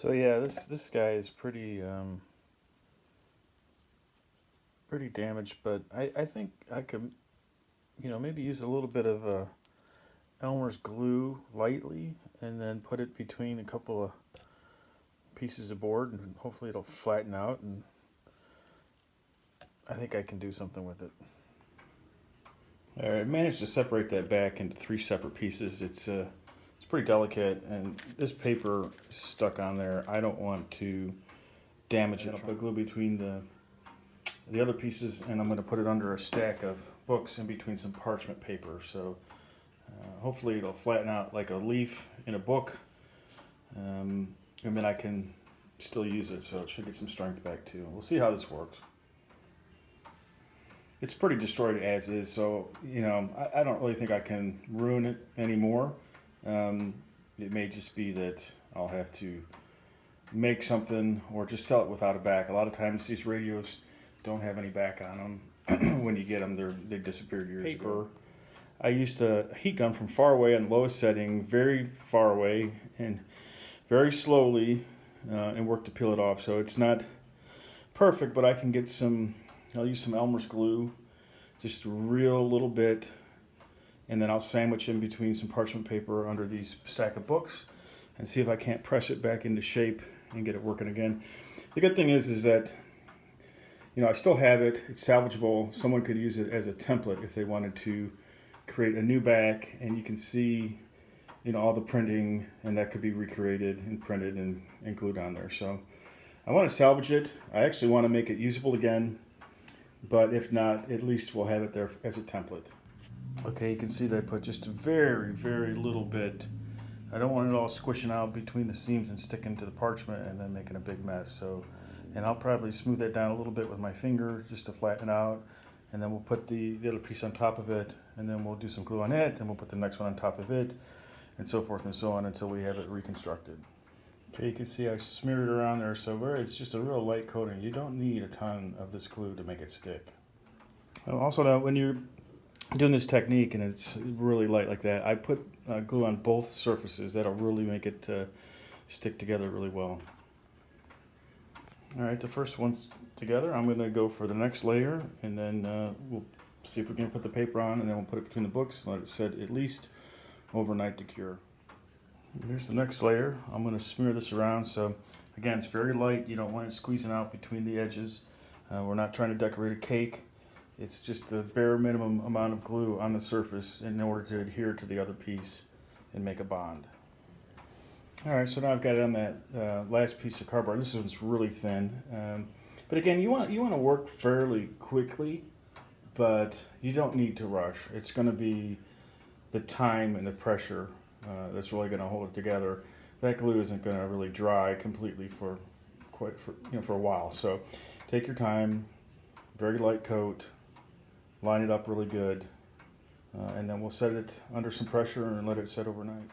So yeah, this guy is pretty damaged, but I think I could maybe use a little bit of Elmer's glue lightly, and then put it between a couple of pieces of board, and hopefully it'll flatten out, and I think I can do something with it. All right, I managed to separate that back into 3 separate pieces. It's pretty delicate, and this paper is stuck on there. I don't want to damage it. I'll put glue between the other pieces, and I'm going to put it under a stack of books in between some parchment paper. So hopefully it'll flatten out like a leaf in a book, and then I can still use it, so it should get some strength back too. We'll see how this works. It's pretty destroyed as is, so I don't really think I can ruin it anymore. It may just be that I'll have to make something or just sell it without a back. A lot of times these radios don't have any back on them. When you get them, they disappeared years ago. I used a heat gun from far away on lowest setting, very far away, and very slowly, and work to peel it off. So it's not perfect, but I can get I'll use some Elmer's glue, just a real little bit, and then I'll sandwich in between some parchment paper under these stack of books and see if I can't press it back into shape and get it working again. The good thing is that I still have it. It's salvageable. Someone could use it as a template if they wanted to create a new back, and you can see all the printing, and that could be recreated and printed and glued on there. So I want to salvage it. I actually want to make it usable again, but if not, at least we'll have it there as a template. Okay, you can see that I put just a very, very little bit. I don't want it all squishing out between the seams and sticking to the parchment and then making a big mess. And I'll probably smooth that down a little bit with my finger just to flatten it out. And then we'll put the other piece on top of it, and then we'll do some glue on it, and we'll put the next one on top of it, and so forth and so on until we have it reconstructed. Okay, you can see I smeared it around there, so it's just a real light coating. You don't need a ton of this glue to make it stick. Also, now when you're doing this technique and it's really light like that, I put glue on both surfaces. That'll really make it stick together really well. All right, the first one's together. I'm going to go for the next layer, and then we'll see if we can put the paper on, and then we'll put it between the books and let it set at least overnight to cure. Here's the next layer. I'm going to smear this around. So again, it's very light. You don't want it squeezing out between the edges. We're not trying to decorate a cake. It's just the bare minimum amount of glue on the surface in order to adhere to the other piece and make a bond. All right, so now I've got it on that last piece of cardboard. This one's really thin, but again, you want to work fairly quickly, but you don't need to rush. It's going to be the time and the pressure that's really going to hold it together. That glue isn't going to really dry completely for a while. So take your time, very light coat, line it up really good, and then we'll set it under some pressure and let it set overnight.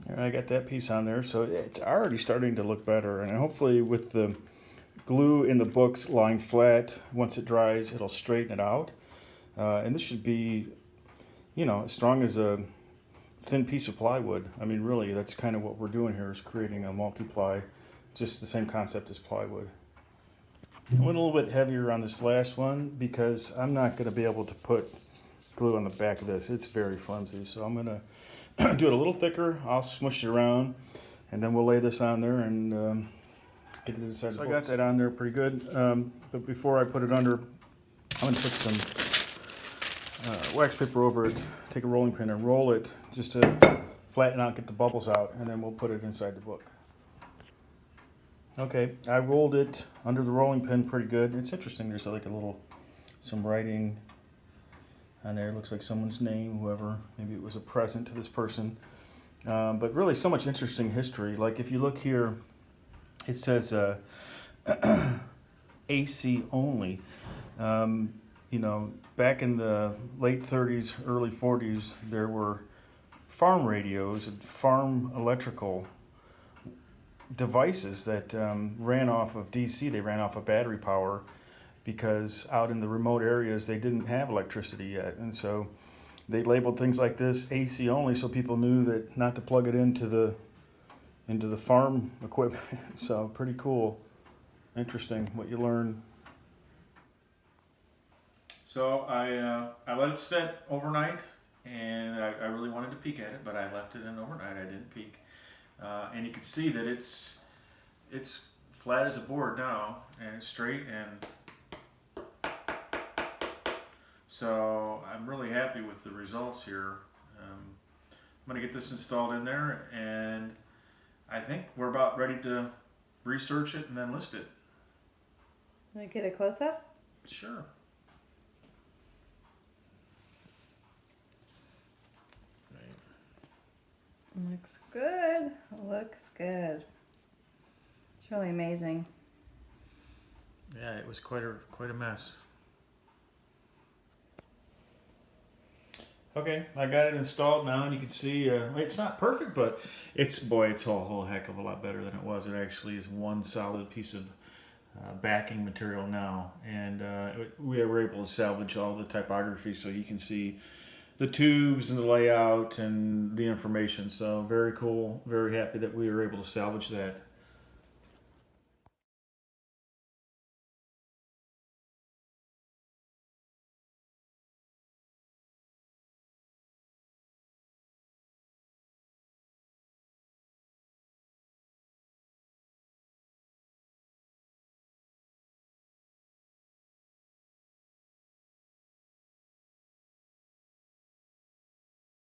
All right, I got that piece on there, so it's already starting to look better, and hopefully with the glue in the books lying flat, once it dries, it'll straighten it out. And this should be, as strong as a thin piece of plywood. I mean, really, that's kind of what we're doing here, is creating a multi-ply, just the same concept as plywood. I went a little bit heavier on this last one because I'm not going to be able to put glue on the back of this. It's very flimsy, so I'm going to do it a little thicker. I'll smush it around, and then we'll lay this on there and get it inside the box. I got that on there pretty good, but before I put it under, I'm going to put some wax paper over it, take a rolling pin and roll it just to flatten out, get the bubbles out, and then we'll put it inside the book. Okay, I rolled it under the rolling pin pretty good. It's interesting, there's like some writing on there. It looks like someone's name, whoever, maybe it was a present to this person. But really so much interesting history. Like if you look here, it says AC only. Back in the late 30s, early 40s, there were farm radios and farm electrical devices that ran off of DC. They ran off of battery power because out in the remote areas they didn't have electricity yet, and so they labeled things like this AC only, so people knew that not to plug it into the into the farm equipment. So pretty cool, interesting what you learn. So I let it sit overnight, and I really wanted to peek at it, but I left it in overnight. I didn't peek, and you can see that it's flat as a board now, and it's straight, and so I'm really happy with the results here. I'm going to get this installed in there, and I think we're about ready to research it and then list it. Want to get a close-up? Sure. Looks good. Looks good. It's really amazing. Yeah, it was quite a mess. Okay, I got it installed now, and you can see it's not perfect, but it's a whole heck of a lot better than it was. It actually is one solid piece of backing material now, and we were able to salvage all the typography, so you can see the tubes and the layout and the information. So very cool. Very happy that we were able to salvage that.